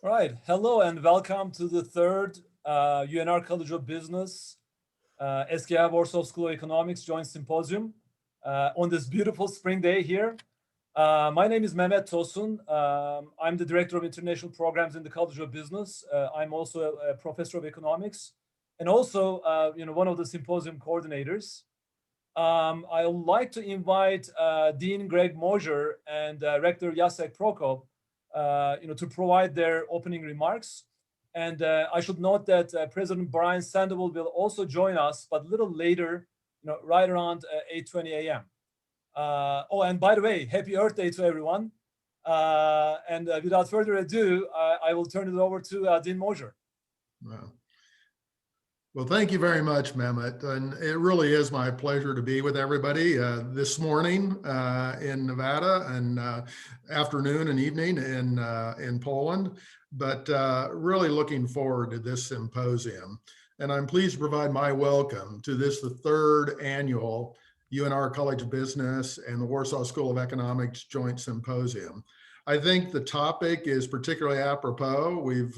All right. Hello and welcome to the third UNR College of Business SGH Warsaw School of Economics Joint Symposium on this beautiful spring day here. My name is Mehmet Tosun. I'm the Director of International Programs in the College of Business. I'm also a Professor of Economics and also one of the symposium coordinators. I would like to invite Dean Greg Mosier and Rector Jacek Prokop to provide their opening remarks. And I should note that President Brian Sandoval will also join us, but a little later, right around 8:20 a.m. Oh, and by the way, happy Earth Day to everyone. And without further ado, I will turn it over to Dean Mosier. Wow. Well, thank you very much, Mehmet. And it really is my pleasure to be with everybody this morning in Nevada and afternoon and evening in Poland, but really looking forward to this symposium. And I'm pleased to provide my welcome to this, the third annual UNR College of Business and the Warsaw School of Economics Joint Symposium. I think the topic is particularly apropos. We've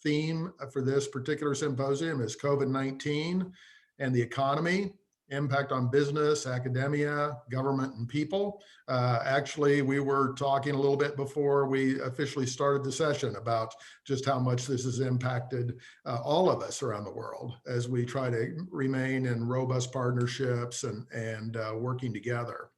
theme for this particular symposium is COVID-19 and the economy, impact on business, academia, government, and people. Actually, we were talking a little bit before we officially started the session about just how much this has impacted all of us around the world as we try to remain in robust partnerships and working together.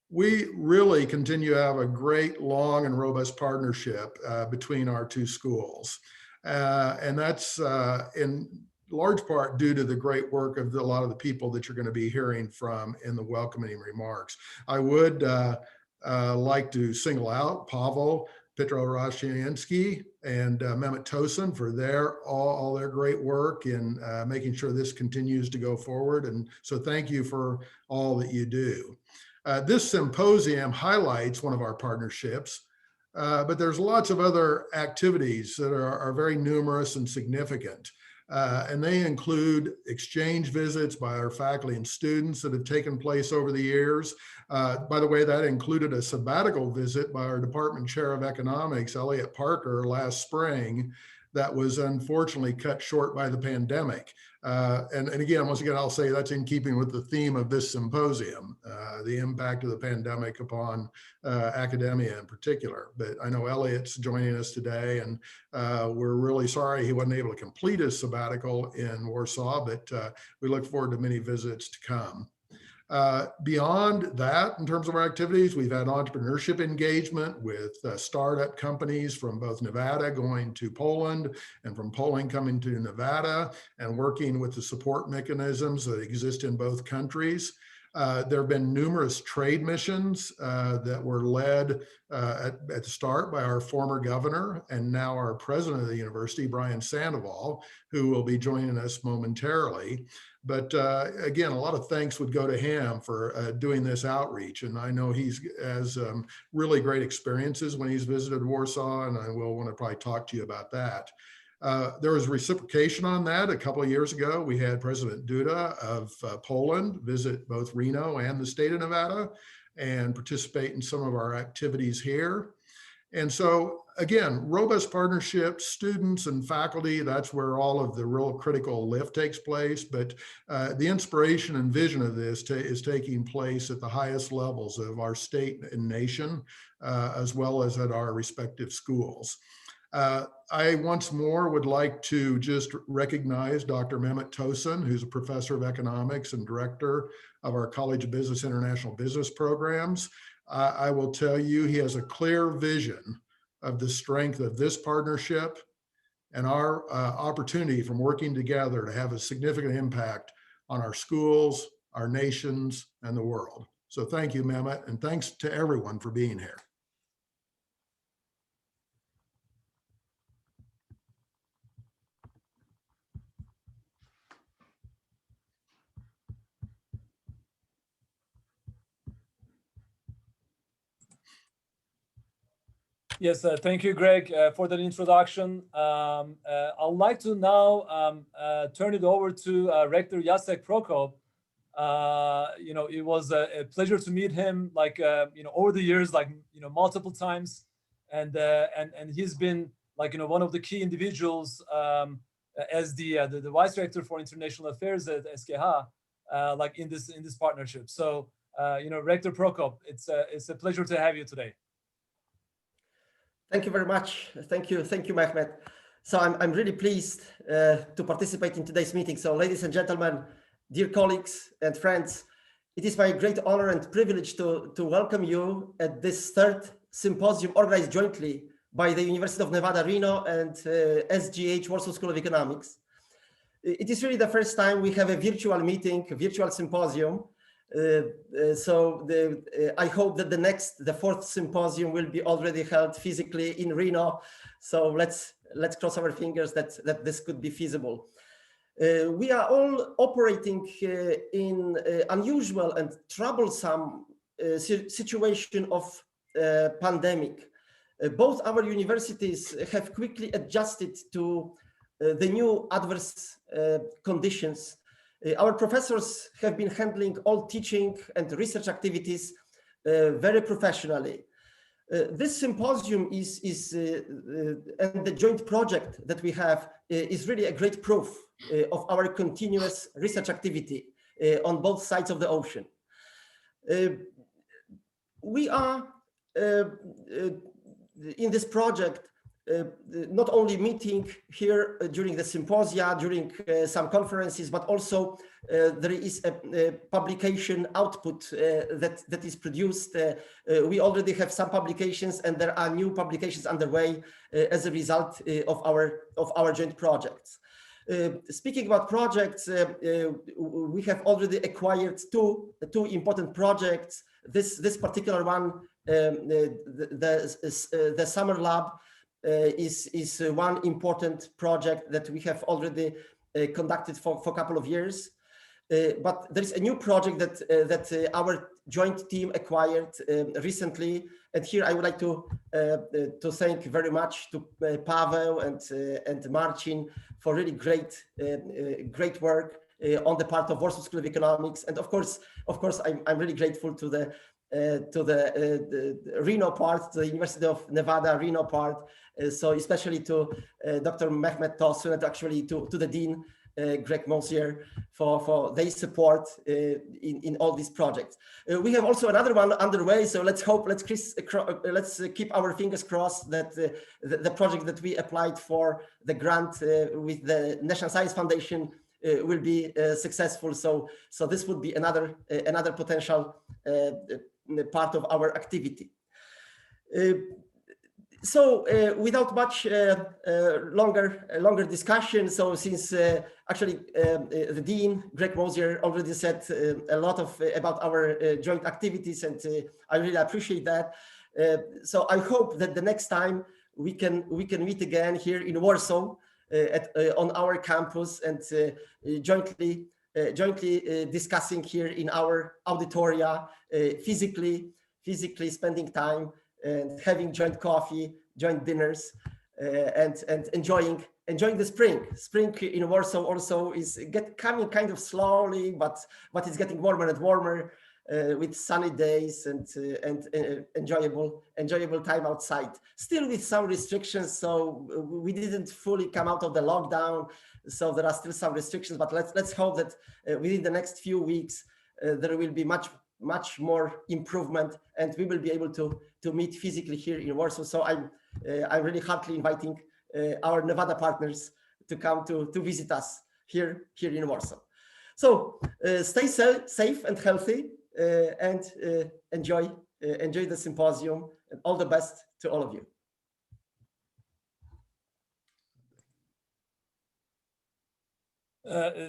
We really continue to have a great, long, and robust partnership between our two schools. And that's in large part due to the great work of a lot of the people that you're going to be hearing from in the welcoming remarks. I would like to single out Pavel Petroroshiansky and Mehmet Tosun for all their great work in making sure this continues to go forward. And so thank you for all that you do. This symposium highlights one of our partnerships, but there's lots of other activities that are very numerous and significant. And they include exchange visits by our faculty and students that have taken place over the years. By the way, that included a sabbatical visit by our Department Chair of Economics, Elliot Parker, last spring, that was unfortunately cut short by the pandemic. And again, once again, I'll say that's in keeping with the theme of this symposium, the impact of the pandemic upon academia in particular. But I know Elliot's joining us today, and we're really sorry he wasn't able to complete his sabbatical in Warsaw, but we look forward to many visits to come. Beyond that, in terms of our activities, we've had entrepreneurship engagement with startup companies from both Nevada going to Poland and from Poland coming to Nevada, and working with the support mechanisms that exist in both countries. There have been numerous trade missions that were led at the start by our former governor and now our president of the university, Brian Sandoval, who will be joining us momentarily. But again, a lot of thanks would go to him for doing this outreach. And I know he has really great experiences when he's visited Warsaw, and I will want to probably talk to you about that. There was reciprocation on that. A couple of years ago, we had President Duda of Poland visit both Reno and the state of Nevada and participate in some of our activities here. And so again, robust partnerships, students and faculty, that's where all of the real critical lift takes place. But the inspiration and vision of this is taking place at the highest levels of our state and nation, as well as at our respective schools. I once more would like to just recognize Dr. Mehmet Tosun, who's a professor of economics and director of our College of Business International Business Programs. I will tell you, he has a clear vision of the strength of this partnership and our opportunity from working together to have a significant impact on our schools, our nations, and the world. So thank you, Mehmet, and thanks to everyone for being here. Yes, thank you, Greg, for that introduction. I'd like to now turn it over to Rector Jacek Prokop. It was a pleasure to meet him, over the years, multiple times, and he's been like, one of the key individuals as the vice director for international affairs at SGH, like in this partnership. So, Rector Prokop, it's a pleasure to have you today. Thank you very much. Thank you, Mehmet. So I'm really pleased to participate in today's meeting. So, ladies and gentlemen, dear colleagues and friends, it is my great honor and privilege to welcome you at this third symposium organized jointly by the University of Nevada, Reno and SGH, Warsaw School of Economics. It is really the first time we have a virtual meeting, a virtual symposium. I hope that the fourth symposium will be already held physically in Reno. So let's cross our fingers that this could be feasible. We are all operating in unusual and troublesome situation of pandemic. Both our universities have quickly adjusted to the new adverse conditions. Our professors have been handling all teaching and research activities very professionally. This symposium and the joint project that we have is really a great proof of our continuous research activity on both sides of the ocean. We are in this project not only meeting here during the symposia, during some conferences, but also there is a publication output that is produced. We already have some publications, and there are new publications underway as a result of our joint projects. Speaking about projects, we have already acquired two important projects. This particular one, the summer lab, is one important project that we have already conducted for a couple of years. But there is a new project that our joint team acquired recently, and here I would like to thank very much to Paweł and Marcin for really great work on the part of Warsaw School of Economics, and of course I'm really grateful to the Reno part, to the University of Nevada Reno part, so especially to Dr. Mehmet Tosun, and actually to the Dean, Greg Mosier, for their support in all these projects. We have also another one underway, so let's keep our fingers crossed that the project that we applied for, the grant with the National Science Foundation, will be successful. So this would be another potential part of our activity. Without much longer discussion, so since actually the Dean, Greg Mosier, already said a lot about our joint activities, and I really appreciate that. So I hope that the next time we can meet again here in Warsaw on our campus, and jointly discussing here in our auditoria, physically spending time and having joint coffee, joint dinners, and enjoying the spring. Spring in Warsaw also is coming kind of slowly, but it's getting warmer and warmer, with sunny days and enjoyable time outside. Still with some restrictions, so we didn't fully come out of the lockdown, so there are still some restrictions. But let's hope that within the next few weeks there will be much more improvement, and we will be able to meet physically here in Warsaw. So I'm really heartily inviting our Nevada partners to come to visit us here in Warsaw. So stay safe and healthy, and enjoy the symposium, and all the best to all of you.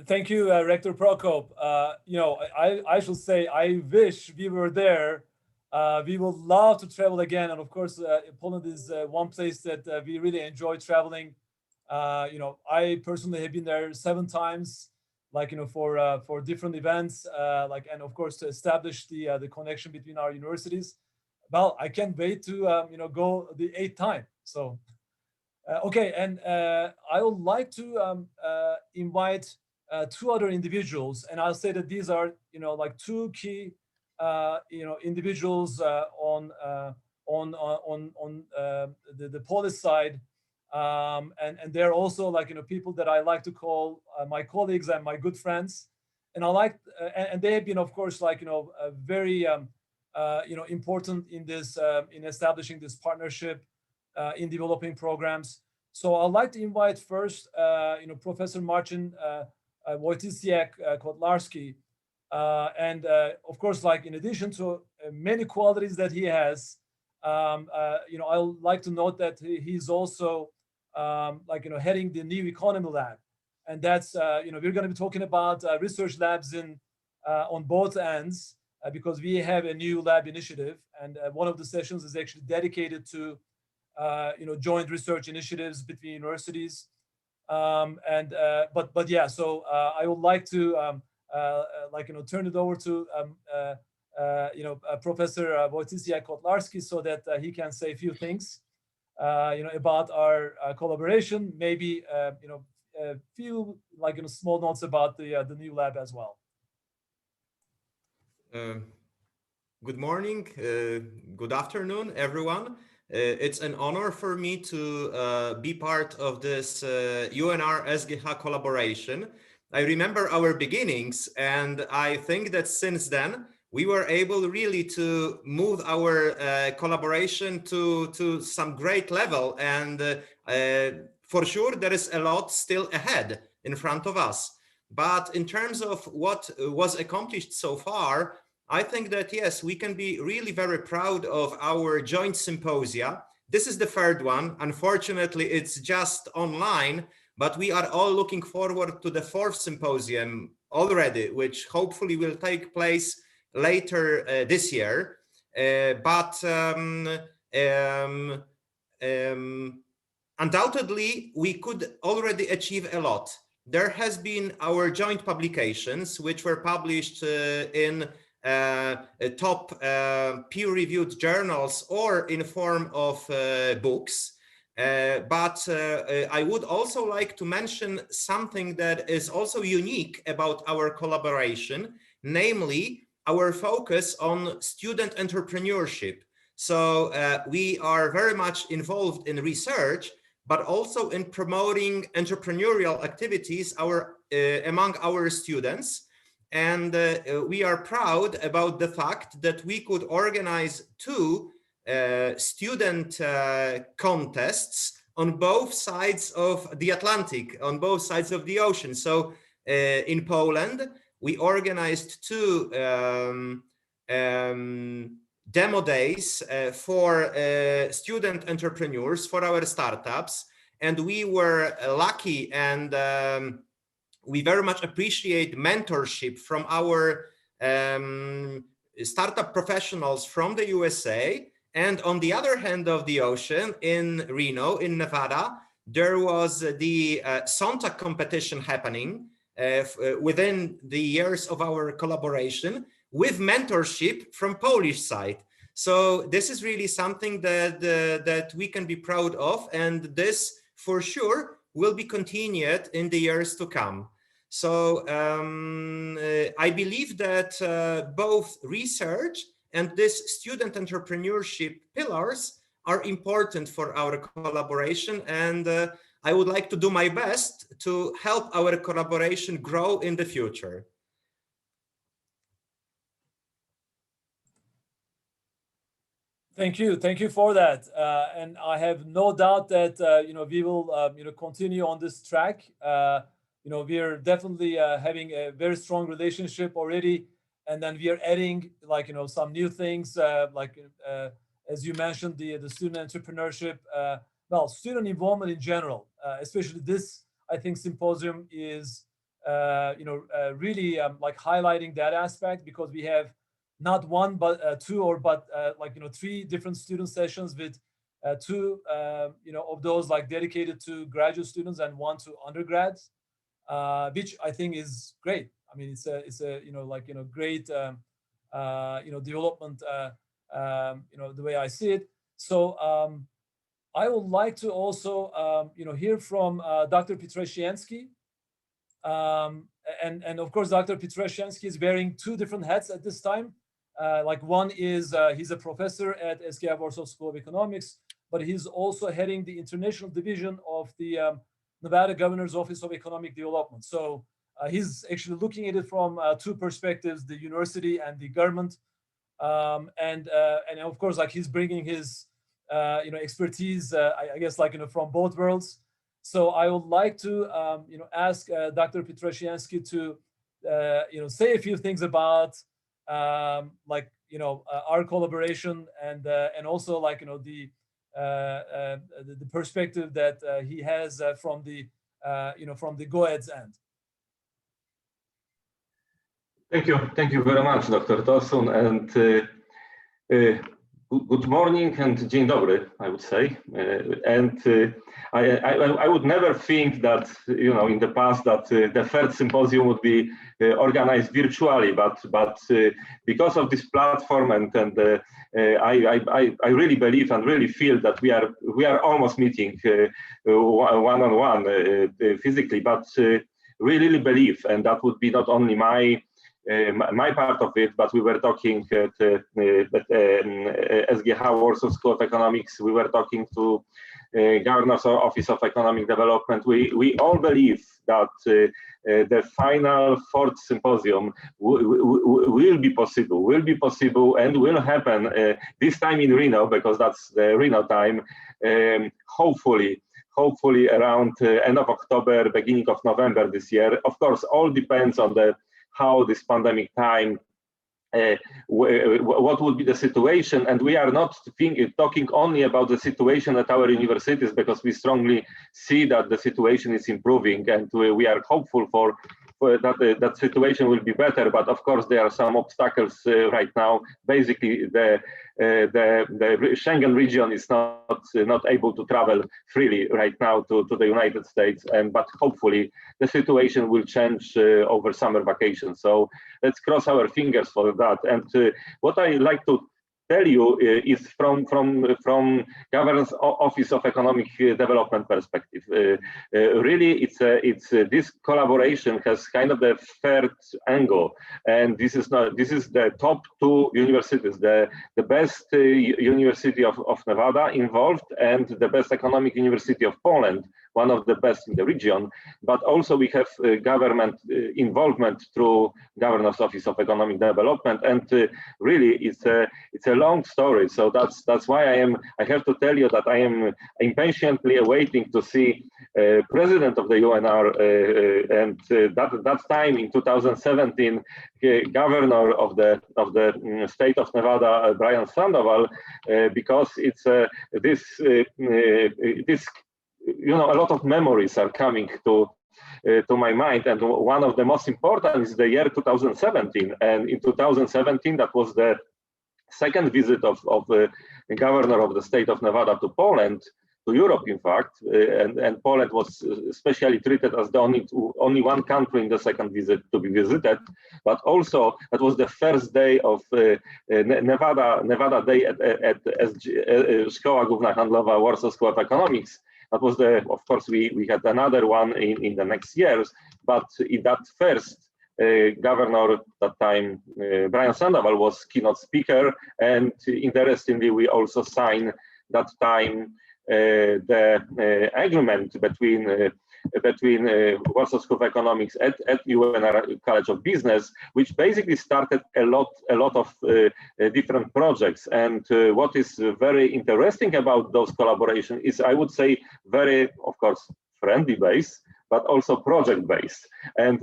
Thank you, Rector Prokop. I should say, I wish we were there. We would love to travel again, and of course, Poland is one place that we really enjoy traveling. I personally have been there 7 times, for different events, and of course to establish the connection between our universities. Well, I can't wait to go the 8th time. So. Okay, and I would like to invite 2 other individuals, and I'll say that these are 2 key individuals on the Polish side and they're also like, people that I like to call my colleagues and my good friends. And I like, and they have been, of course, like, very, important in this, in establishing this partnership, in developing programs. So I'd like to invite first, Professor Marcin Wojtysiak-Kotlarski. And of course, like, in addition to many qualities that he has, I would like to note that he's also, heading the New Economy Lab. And that's, we're going to be talking about research labs on both ends, because we have a new lab initiative. And one of the sessions is actually dedicated to, joint research initiatives between universities. But yeah, so I would like to, turn it over to, Professor Wojtysiak-Kotlarski, so that he can say a few things, about our collaboration, maybe, a few, small notes about the new lab as well. Good morning, good afternoon, everyone. It's an honor for me to be part of this UNR-SGH collaboration. I remember our beginnings, and I think that since then, we were able really to move our collaboration to some great level. And for sure, there is a lot still ahead in front of us. But in terms of what was accomplished so far, I think that, yes, we can be really very proud of our joint symposia. This is the third one. Unfortunately, it's just online, but we are all looking forward to the fourth symposium already, which hopefully will take place later this year. Undoubtedly, we could already achieve a lot. There has been our joint publications, which were published in top peer-reviewed journals or in form of books. But I would also like to mention something that is also unique about our collaboration, namely our focus on student entrepreneurship. So we are very much involved in research, but also in promoting entrepreneurial activities among our students. And we are proud about the fact that we could organize 2 student contests on both sides of the Atlantic, on both sides of the ocean. So in Poland, we organized 2 demo days for student entrepreneurs, for our startups. And we were lucky, and we very much appreciate mentorship from our startup professionals from the USA. And on the other hand of the ocean, in Reno, in Nevada, there was the Sontag competition happening within the years of our collaboration, with mentorship from Polish side. So this is really something that we can be proud of, and this for sure will be continued in the years to come. So I believe that both research and this student entrepreneurship pillars are important for our collaboration, and I would like to do my best to help our collaboration grow in the future. Thank you for that, and I have no doubt that we will continue on this track. We are definitely having a very strong relationship already, and then we are adding some new things, as you mentioned, the student entrepreneurship, student involvement in general, especially this, I think, symposium is really highlighting that aspect, because we have not one but 2 but 3 different student sessions with 2 of those dedicated to graduate students and 1 to undergrads, which I think is great. I mean, it's a great development, the way I see it. So I would like to also hear from Dr. Petrosiansky. And of course, Dr. Petrosiansky is wearing 2 different hats at this time. One is he's a professor at SGH Warsaw School of Economics. but he's also heading the international division of the Nevada Governor's Office of Economic Development. So he's actually looking at it from two perspectives: the university and the government. And of course, like he's bringing his expertise, I guess, like from both worlds. So I would like to ask Dr. Petrosiansky to say a few things about our collaboration and also the perspective that he has from the GOED's end. Thank you very much, Dr. Tosun, and good morning and dzień dobry, I would say. I would never think that in the past that the third symposium would be organized virtually, but because of this platform and I really believe and really feel that we are almost meeting one-on-one physically, but really believe, and that would be not only my part of it, but we were talking at SGH Warsaw School of Economics. We were talking to Governor's Office of Economic Development. We all believe that the final fourth symposium will be possible and will happen this time in Reno, because that's the Reno time. Hopefully around end of October, beginning of November this year. Of course, all depends on how this pandemic time, what would be the situation. And we are not talking only about the situation at our universities, because we strongly see that the situation is improving, and we are hopeful for that situation will be better. But of course, there are some obstacles right now. Basically, the Schengen region is not able to travel freely right now to the United States, but hopefully the situation will change over summer vacation. So let's cross our fingers for that. And what I like to tell you is from Governor's Office of Economic Development perspective. Really, it's this collaboration has kind of the third angle, and this is the top two universities, the best University of Nevada involved, and the best economic university of Poland, one of the best in the region. But also we have government involvement through Governor's Office of Economic Development, and really it's a long story. So that's why I have to tell you that I am impatiently awaiting to see president of the UNR, and that time in 2017, governor of the state of Nevada, Brian Sandoval, because it's this a lot of memories are coming to my mind, and one of the most important is the year 2017. And in 2017, that was the second visit of the governor of the state of Nevada to Poland, to Europe, in fact, and Poland was especially treated as the only one country in the second visit to be visited. But also, that was the first day of Nevada Day at Szkoła Główna Handlowa Warsaw School of Economics. That was of course, we had another one in the next years, but in that first, governor that time, Brian Sandoval, was keynote speaker, and interestingly, we also signed that time the agreement between Warsaw School of Economics at UNR College of Business, which basically started a lot of different projects. And what is very interesting about those collaborations is, I would say, very, of course, friendly based, but also project-based. And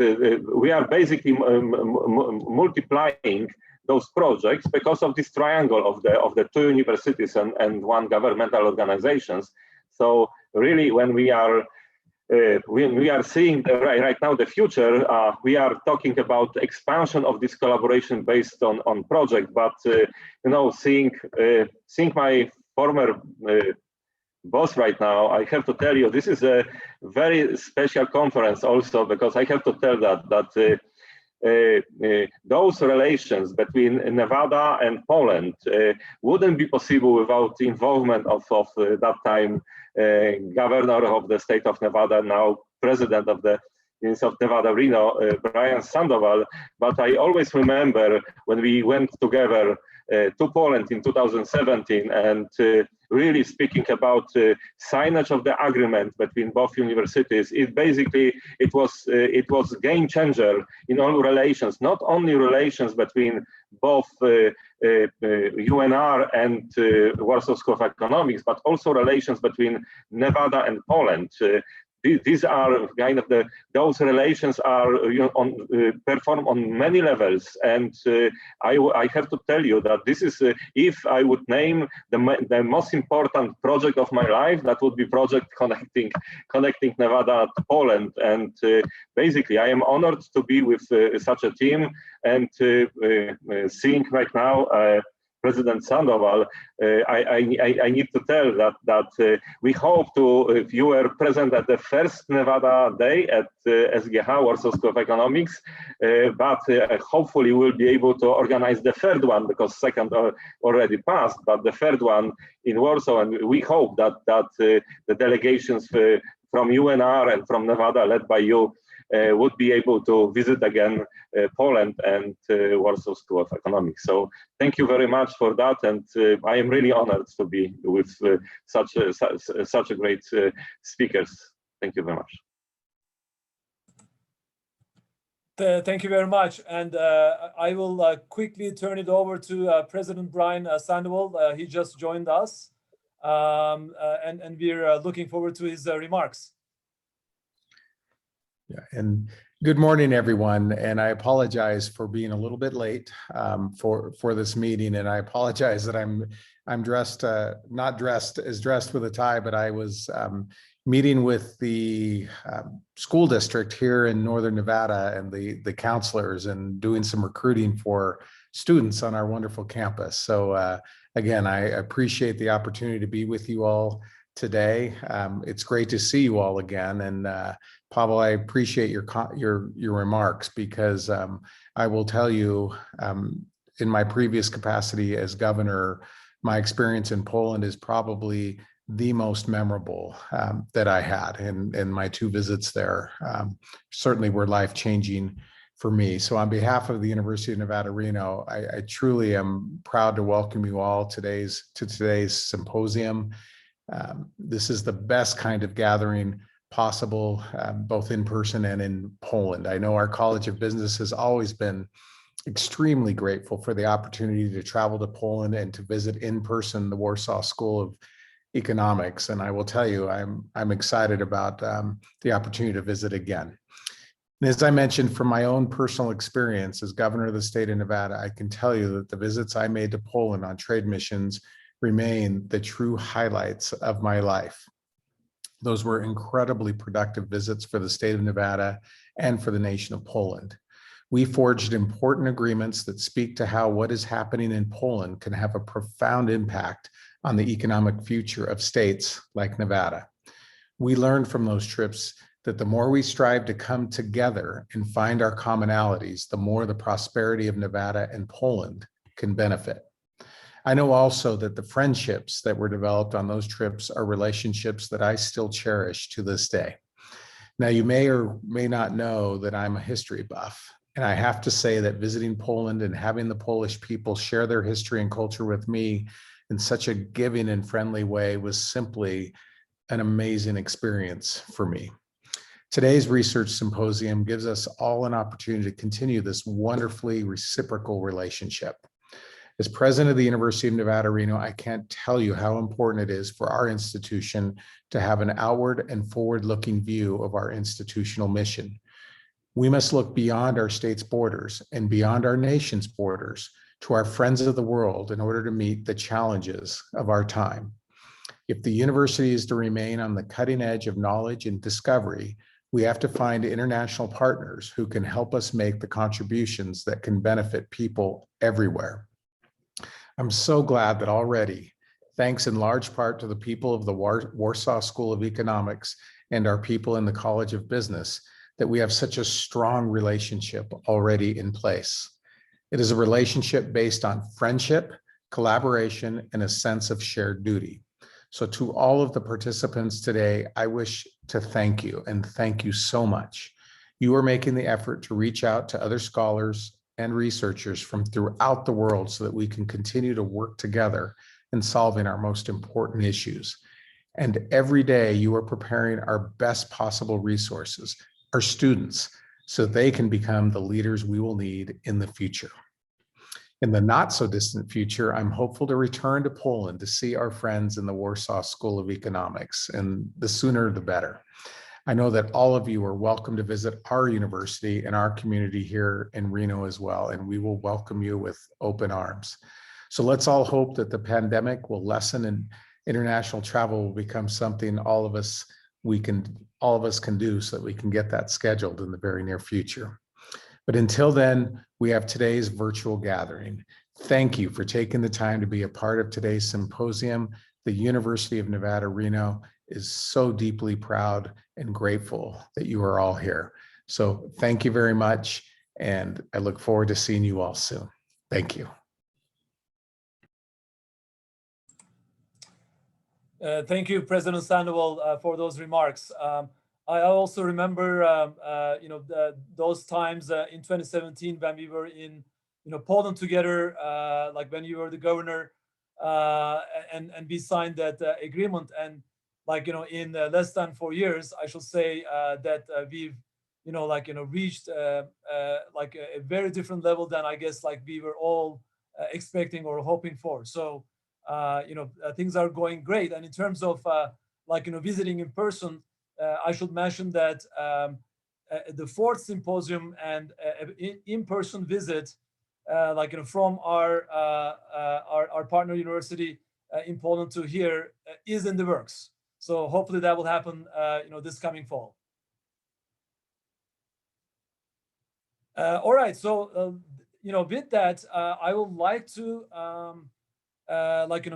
we are basically multiplying those projects because of this triangle of the two universities and one governmental organizations. So really, when we are seeing right now the future, we are talking about expansion of this collaboration based on project. But seeing my former boss right now, I have to tell you, this is a very special conference also, because I have to tell that those relations between Nevada and Poland wouldn't be possible without the involvement of that time governor of the state of Nevada, now president of the University of Nevada, Reno, Brian Sandoval. But I always remember when we went together to Poland in 2017, and really speaking about signage of the agreement between both universities, it was a game changer in all relations, not only relations between both UNR and Warsaw School of Economics, but also relations between Nevada and Poland. These are kind of those relations are performed on many levels, and I have to tell you that this is if I would name the most important project of my life, that would be project connecting Nevada to Poland, and basically I am honored to be with such a team, and seeing right now President Sandoval, I need to tell that we hope to, if you were present at the first Nevada day at SGH, Warsaw School of Economics, but hopefully we'll be able to organize the third one, because second already passed, but the third one in Warsaw, and we hope that the delegations from UNR and from Nevada, led by you, would be able to visit again Poland and Warsaw School of Economics. So thank you very much for that, and I am really honored to be with such a great speakers. Thank you very much. Thank you very much, and I will quickly turn it over to President Brian Sandoval. He just joined us, and we're looking forward to his remarks. Yeah, and good morning, everyone. And I apologize for being a little bit late for this meeting, and I apologize that I'm dressed not dressed with a tie, but I was meeting with the school district here in Northern Nevada and the counselors, and doing some recruiting for students on our wonderful campus. So again, I appreciate the opportunity to be with you all today. It's great to see you all again, and Pavel, I appreciate your remarks, because I will tell you, in my previous capacity as governor, my experience in Poland is probably the most memorable that I had, and my 2 visits there certainly were life-changing for me. So on behalf of the University of Nevada, Reno, I truly am proud to welcome you all to today's symposium. This is the best kind of gathering possible, both in person and in Poland. I know our College of Business has always been extremely grateful for the opportunity to travel to Poland and to visit in person the Warsaw School of Economics. And I will tell you, I'm excited about the opportunity to visit again. And as I mentioned, from my own personal experience as governor of the state of Nevada, I can tell you that the visits I made to Poland on trade missions remain the true highlights of my life. Those were incredibly productive visits for the state of Nevada and for the nation of Poland. We forged important agreements that speak to how what is happening in Poland can have a profound impact on the economic future of states like Nevada. We learned from those trips that the more we strive to come together and find our commonalities, the more the prosperity of Nevada and Poland can benefit. I know also that the friendships that were developed on those trips are relationships that I still cherish to this day. Now, you may or may not know that I'm a history buff, and I have to say that visiting Poland and having the Polish people share their history and culture with me in such a giving and friendly way was simply an amazing experience for me. Today's research symposium gives us all an opportunity to continue this wonderfully reciprocal relationship. As president of the University of Nevada, Reno, I can't tell you how important it is for our institution to have an outward and forward-looking view of our institutional mission. We must look beyond our state's borders and beyond our nation's borders to our friends of the world in order to meet the challenges of our time. If the university is to remain on the cutting edge of knowledge and discovery, we have to find international partners who can help us make the contributions that can benefit people everywhere. I'm so glad that already, thanks in large part to the people of the Warsaw School of Economics and our people in the College of Business, that we have such a strong relationship already in place. It is a relationship based on friendship, collaboration, and a sense of shared duty. So to all of the participants today, I wish to thank you, and thank you so much. You are making the effort to reach out to other scholars, and researchers from throughout the world so that we can continue to work together in solving our most important issues. And every day you are preparing our best possible resources, our students, so they can become the leaders we will need in the future. In the not so distant future, I'm hopeful to return to Poland to see our friends in the Warsaw School of Economics, and the sooner the better. I know that all of you are welcome to visit our university and our community here in Reno as well, and we will welcome you with open arms. So let's all hope that the pandemic will lessen and international travel will become something all of us can do so that we can get that scheduled in the very near future. But until then, we have today's virtual gathering. Thank you for taking the time to be a part of today's symposium. The University of Nevada, Reno is so deeply proud and grateful that you are all here. So thank you very much. And I look forward to seeing you all soon. Thank you. Thank you, President Sandoval, for those remarks. I also remember, those times in 2017 when we were in, Poland together, like when you were the governor, and we signed that agreement. And in less than 4 years, I should say that we've, reached like a very different level than I guess we were all expecting or hoping for. So, things are going great. And in terms of visiting in person, I should mention that the fourth symposium and in-person visit, from our partner university in Poland to here is in the works. So hopefully that will happen, this coming fall. All right. So, with that, I would like to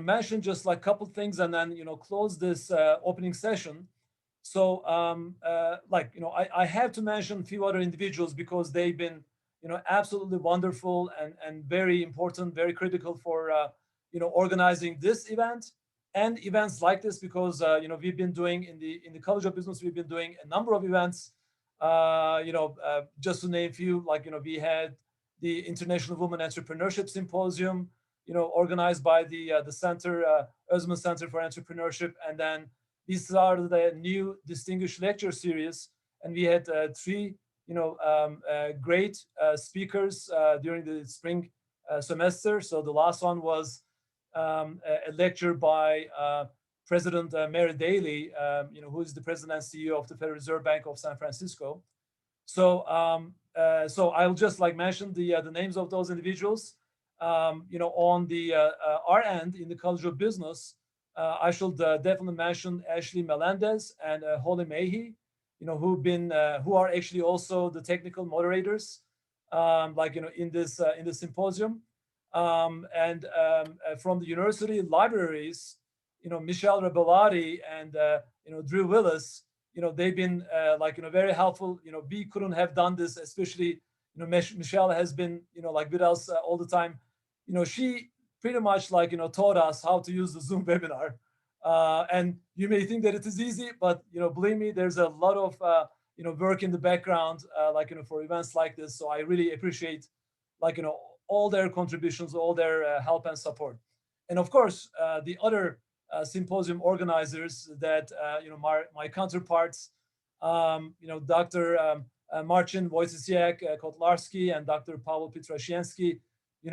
mention just a couple things and then close this opening session. So, I have to mention a few other individuals because they've been, absolutely wonderful and very important, very critical for, organizing this event and events like this because, we've been doing in the College of Business, we've been doing a number of events, just to name a few, we had the International Women Entrepreneurship Symposium, organized by the Center, Özman Center for Entrepreneurship, and then we started a new distinguished lecture series, and we had 3, great speakers during the spring semester. So the last one was a lecture by President Mary Daly, who is the president and CEO of the Federal Reserve Bank of San Francisco. So, so I'll just mention the names of those individuals. On the our end in the College of Business, I should definitely mention Ashley Melendez and Holly Mahy, who are actually also the technical moderators, in this symposium, and from the university libraries, Michelle Rebellati and Drew Willis, they've been very helpful. We couldn't have done this, especially Michelle has been with us all the time. She pretty much taught us how to use the Zoom webinar. And you may think that it is easy, but believe me, there's a lot of work in the background, for events like this. So I really appreciate all their contributions, all their help and support. And of course, the other symposium organizers that my counterparts, Dr. Marcin Wojciech-Kotlarski and Dr. Paweł Pietrasienski,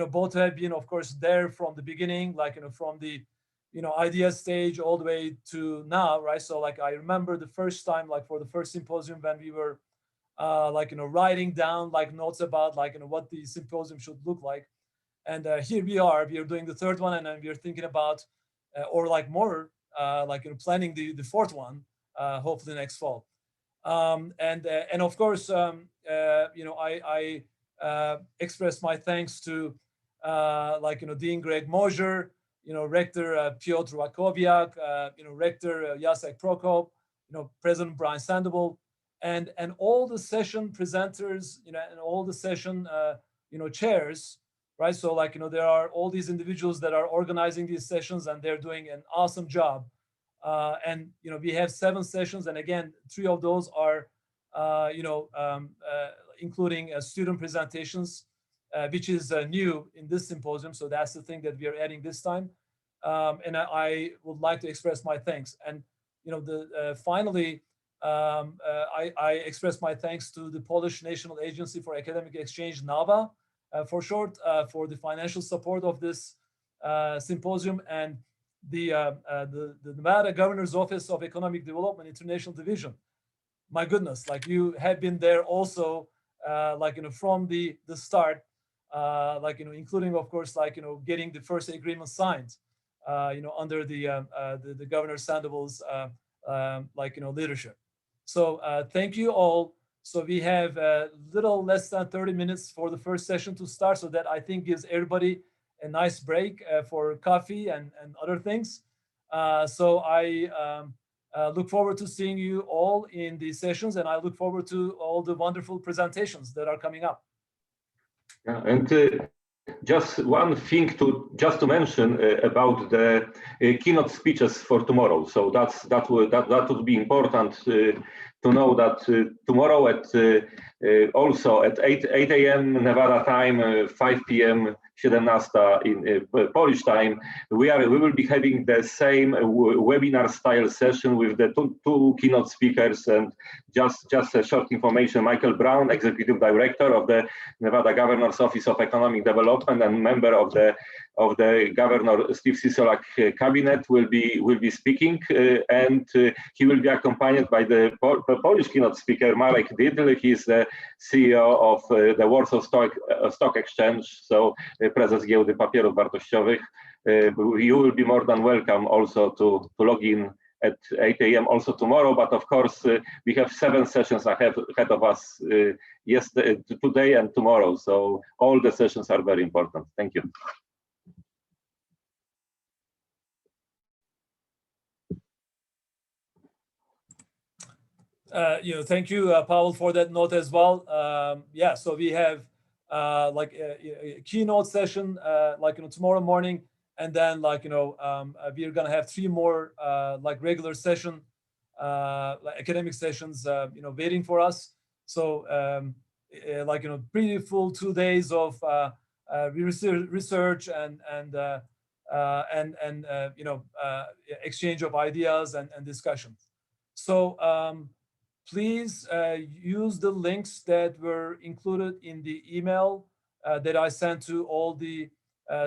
both have been, of course, there from the beginning, from the, idea stage all the way to now, right? So I remember the first time, for the first symposium when we were, writing down notes about what the symposium should look like. And here we are doing the third one, and then we are thinking about, or more, planning the fourth one, hopefully next fall. And of course, I express my thanks to Dean Greg Mosier, Rector Piotr Wakowiak, Rector Jacek Prokop, President Brian Sandoval, and all the session presenters, and all the session chairs, right? So there are all these individuals that are organizing these sessions, and they're doing an awesome job. And we have 7 sessions, and again, 3 of those are including student presentations. which is new in this symposium. So that's the thing that we are adding this time. And I would like to express my thanks. And finally, I express my thanks to the Polish National Agency for Academic Exchange, NAWA, for short, for the financial support of this symposium, and the Nevada Governor's Office of Economic Development International Division. My goodness, like you have been there also, from the start, including of course, getting the first agreement signed, under the Governor Sandoval's leadership. So thank you all. So we have a little less than 30 minutes for the first session to start, so that I think gives everybody a nice break for coffee and other things. So I look forward to seeing you all in these sessions, and I look forward to all the wonderful presentations that are coming up. Yeah, and just one thing to mention about the keynote speeches for tomorrow. So that would be important to know that tomorrow at also at 8 a.m. Nevada time, 5 p.m. 17 in Polish time, we will be having the same webinar style session with the two keynote speakers. And just a short information: Michael Brown, Executive Director of the Nevada Governor's Office of Economic Development and member of the Governor Steve Sisolak cabinet, will be speaking, and he will be accompanied by the Polish keynote speaker Marek Dydl. He is the CEO of the Warsaw Stock Exchange, so Prezes Giełdy Papierów Wartościowych. You will be more than welcome also to log in at 8 a.m. also tomorrow, but of course we have 7 sessions ahead of us today and tomorrow, so all the sessions are very important. Thank you. Thank you, Pavel, for that note as well. Yeah, so we have a keynote session tomorrow morning, and then we're gonna have 3 more regular session, academic sessions, waiting for us. So pretty full 2 days of research and exchange of ideas and discussions. So please use the links that were included in the email that I sent to all the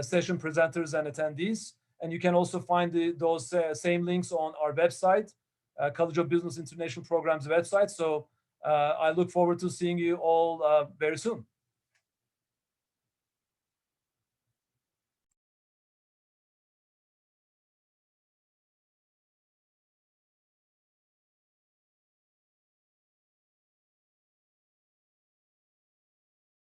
session presenters and attendees. And you can also find those same links on our website, College of Business International Programs website. So I look forward to seeing you all very soon.